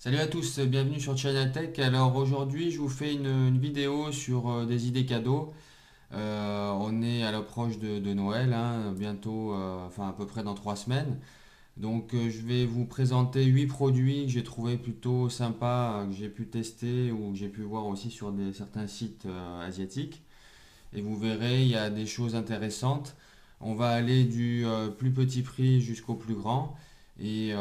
Salut à tous, bienvenue sur China Tech. Alors aujourd'hui, je vous fais une vidéo sur des idées cadeaux. On est à l'approche de Noël, hein, bientôt, enfin à peu près dans 3 semaines. Donc je vais vous présenter 8 produits que j'ai trouvé plutôt sympas, que j'ai pu tester ou que j'ai pu voir aussi sur certains sites asiatiques. Et vous verrez, il y a des choses intéressantes. On va aller du plus petit prix jusqu'au plus grand. Et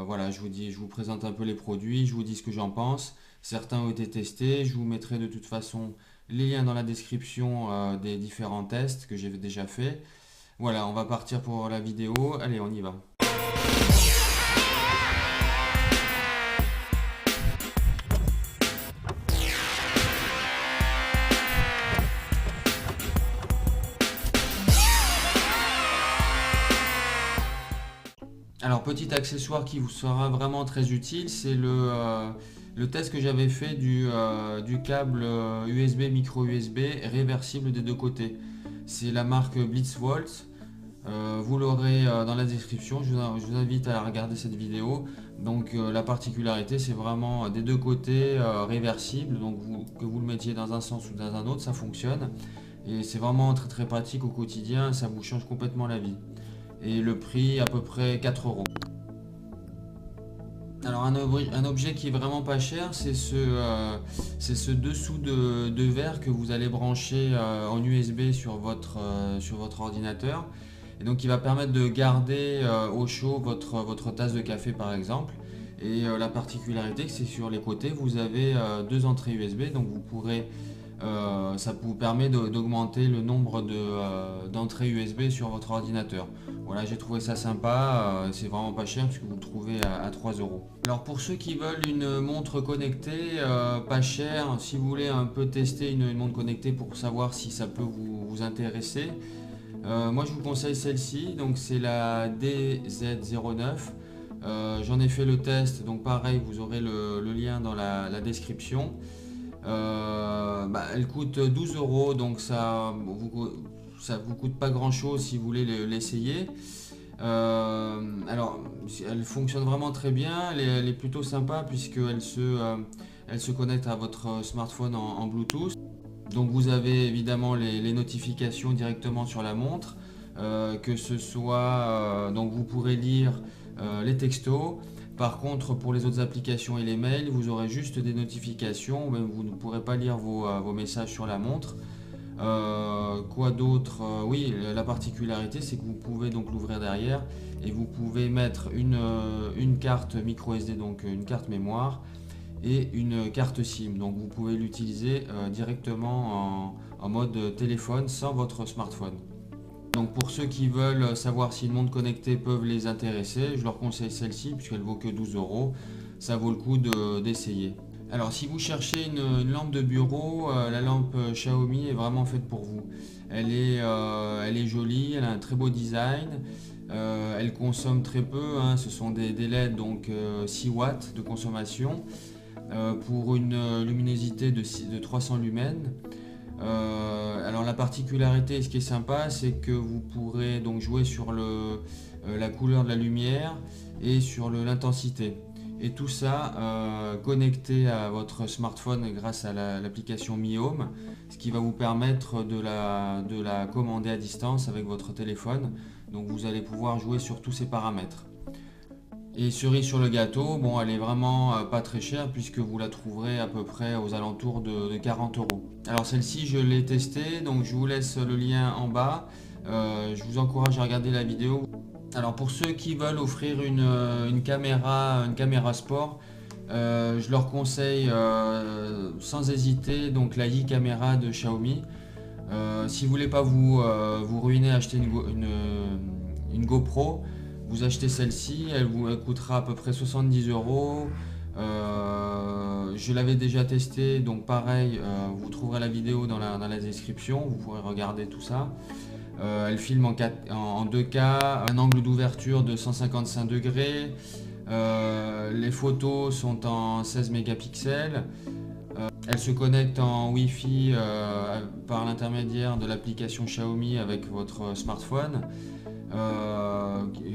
voilà, je vous présente un peu les produits, je vous dis ce que j'en pense. Certains ont été testés, je vous mettrai de toute façon les liens dans la description des différents tests que j'ai déjà fait. Voilà, on va partir pour la vidéo. Allez, on y va. Alors, petit accessoire qui vous sera vraiment très utile, c'est le test que j'avais fait du câble USB, micro USB réversible des deux côtés. C'est la marque Blitzwolf. Vous l'aurez dans la description. Je vous invite à regarder cette vidéo. Donc, la particularité, c'est vraiment des deux côtés réversible. Donc, que vous le mettiez dans un sens ou dans un autre, ça fonctionne. Et c'est vraiment très très pratique au quotidien. Ça vous change complètement la vie. Et le prix à peu près 4 euros. Alors un objet qui est vraiment pas cher, c'est ce dessous de verre que vous allez brancher en USB sur votre ordinateur. Et donc il va permettre de garder au chaud votre tasse de café par exemple. Et la particularité, c'est que sur les côtés, vous avez deux entrées USB, donc ça vous permet d'augmenter le nombre d'entrées USB sur votre ordinateur. Voilà, j'ai trouvé ça sympa, c'est vraiment pas cher puisque vous le trouvez à 3 euros. Alors pour ceux qui veulent une montre connectée, pas chère, si vous voulez un peu tester une montre connectée pour savoir si ça peut vous intéresser, moi je vous conseille celle-ci, donc c'est la DZ09. J'en ai fait le test, donc pareil, vous aurez le lien dans la description. Elle coûte 12 euros, donc ça vous coûte pas grand chose si vous voulez l'essayer. Alors, elle fonctionne vraiment très bien, elle est plutôt sympa puisqu'elle elle se connecte à votre smartphone en Bluetooth. Donc vous avez évidemment les notifications directement sur la montre, que ce soit, donc vous pourrez lire les textos. Par contre, pour les autres applications et les mails, vous aurez juste des notifications, mais vous ne pourrez pas lire vos messages sur la montre. Quoi d'autre? Oui, la particularité, c'est que vous pouvez donc l'ouvrir derrière et vous pouvez mettre une carte micro SD, donc une carte mémoire, et une carte SIM. Donc vous pouvez l'utiliser directement en mode téléphone sans votre smartphone. Donc pour ceux qui veulent savoir si une montre connectée peuvent les intéresser, je leur conseille celle-ci puisqu'elle vaut que 12 euros. Ça vaut le coup d'essayer. Alors si vous cherchez une lampe de bureau, la lampe Xiaomi est vraiment faite pour vous. Elle est jolie, elle a un très beau design. Elle consomme très peu, hein, ce sont des LED, donc 6 watts de consommation pour une luminosité de 300 lumens. Alors la particularité, ce qui est sympa, c'est que vous pourrez donc jouer sur la couleur de la lumière et sur l'intensité. Et tout ça connecté à votre smartphone grâce à l'application Mi Home, ce qui va vous permettre de la commander à distance avec votre téléphone. Donc vous allez pouvoir jouer sur tous ces paramètres. Et cerise sur le gâteau, bon, elle est vraiment pas très chère puisque vous la trouverez à peu près aux alentours de 40 euros. Alors celle-ci, je l'ai testée, donc je vous laisse le lien en bas. Je vous encourage à regarder la vidéo. Alors pour ceux qui veulent offrir une caméra sport, je leur conseille sans hésiter donc la i-Caméra de Xiaomi. Si vous voulez pas vous ruiner, acheter une GoPro. Vous achetez celle-ci, elle coûtera à peu près 70 euros. Je l'avais déjà testée, donc pareil, vous trouverez la vidéo dans la description, vous pourrez regarder tout ça. Elle filme en 2K, un angle d'ouverture de 155 degrés. Les photos sont en 16 mégapixels. Elle se connecte en Wi-Fi par l'intermédiaire de l'application Xiaomi avec votre smartphone.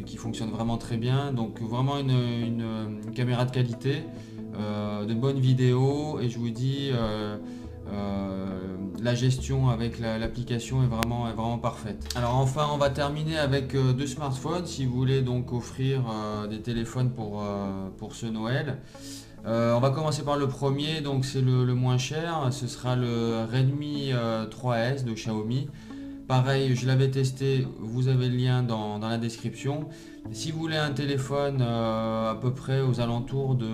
Qui fonctionne vraiment très bien. Donc vraiment une caméra de qualité. de bonnes vidéos et je vous dis la gestion avec l'application est vraiment parfaite. Alors enfin on va terminer avec deux smartphones si vous voulez donc offrir des téléphones pour ce Noël. On va commencer par le premier, donc c'est le moins cher, ce sera le Redmi 3S de Xiaomi. Pareil, je l'avais testé, vous avez le lien dans la description. Si vous voulez un téléphone à peu près aux alentours de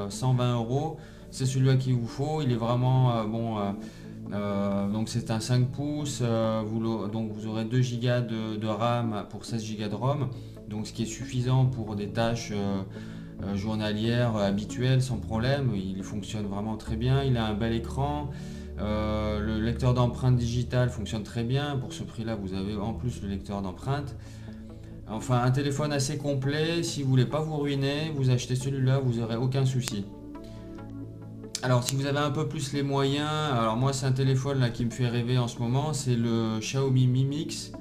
120 euros, c'est celui-là qu'il vous faut. Il est vraiment bon. Donc c'est un 5 pouces, donc vous aurez 2 Go de RAM pour 16 Go de ROM, donc ce qui est suffisant pour des tâches journalières habituelles sans problème. Il fonctionne vraiment très bien, il a un bel écran. Le lecteur d'empreintes digitales fonctionne très bien. Pour ce prix-là, vous avez en plus le lecteur d'empreintes. Enfin, un téléphone assez complet. Si vous voulez pas vous ruiner, vous achetez celui-là, vous n'aurez aucun souci. Alors, si vous avez un peu plus les moyens, alors moi, c'est un téléphone là qui me fait rêver en ce moment. C'est le Xiaomi Mi Mix.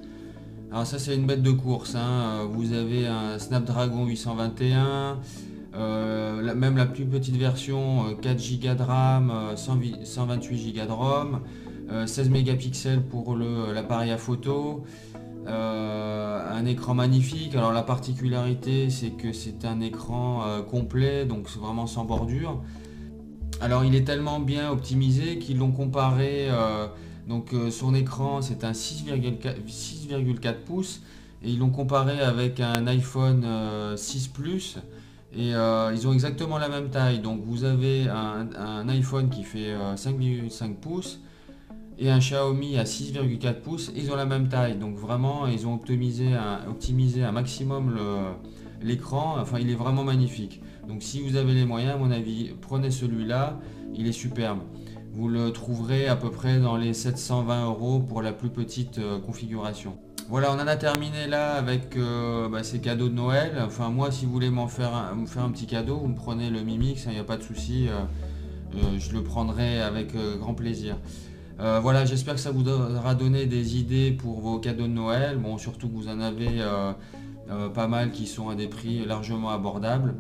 Alors ça, c'est une bête de course, hein. Vous avez un Snapdragon 821. Même la plus petite version, 4 Go de RAM, 128 Go de ROM, 16 mégapixels pour l'appareil à photo, un écran magnifique. Alors la particularité c'est que c'est un écran complet, donc c'est vraiment sans bordure. Alors il est tellement bien optimisé qu'ils l'ont comparé, son écran c'est un 6,4 pouces et ils l'ont comparé avec un iPhone 6 Plus. Et ils ont exactement la même taille. Donc vous avez un iPhone qui fait 5,5 pouces et un Xiaomi à 6,4 pouces. Ils ont la même taille. Donc vraiment, ils ont optimisé un maximum l'écran. Enfin, il est vraiment magnifique. Donc si vous avez les moyens, à mon avis, prenez celui-là. Il est superbe. Vous le trouverez à peu près dans les 720 euros pour la plus petite configuration. Voilà, on en a terminé là avec ces cadeaux de Noël. Enfin, moi, si vous voulez me faire un petit cadeau, vous me prenez le Mi Mix, il n'y a pas de souci. Je le prendrai avec grand plaisir. Voilà, j'espère que ça vous aura donné des idées pour vos cadeaux de Noël. Bon, surtout que vous en avez pas mal qui sont à des prix largement abordables.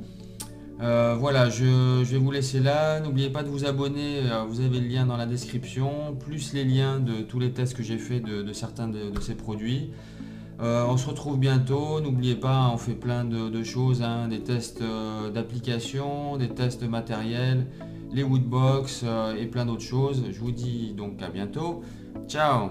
Voilà, je vais vous laisser là. N'oubliez pas de vous abonner, vous avez le lien dans la description, plus les liens de tous les tests que j'ai fait de certains de ces produits. On se retrouve bientôt, n'oubliez pas, on fait plein de choses, hein, des tests d'application, des tests de matériel, les woodbox et plein d'autres choses. Je vous dis donc à bientôt. Ciao!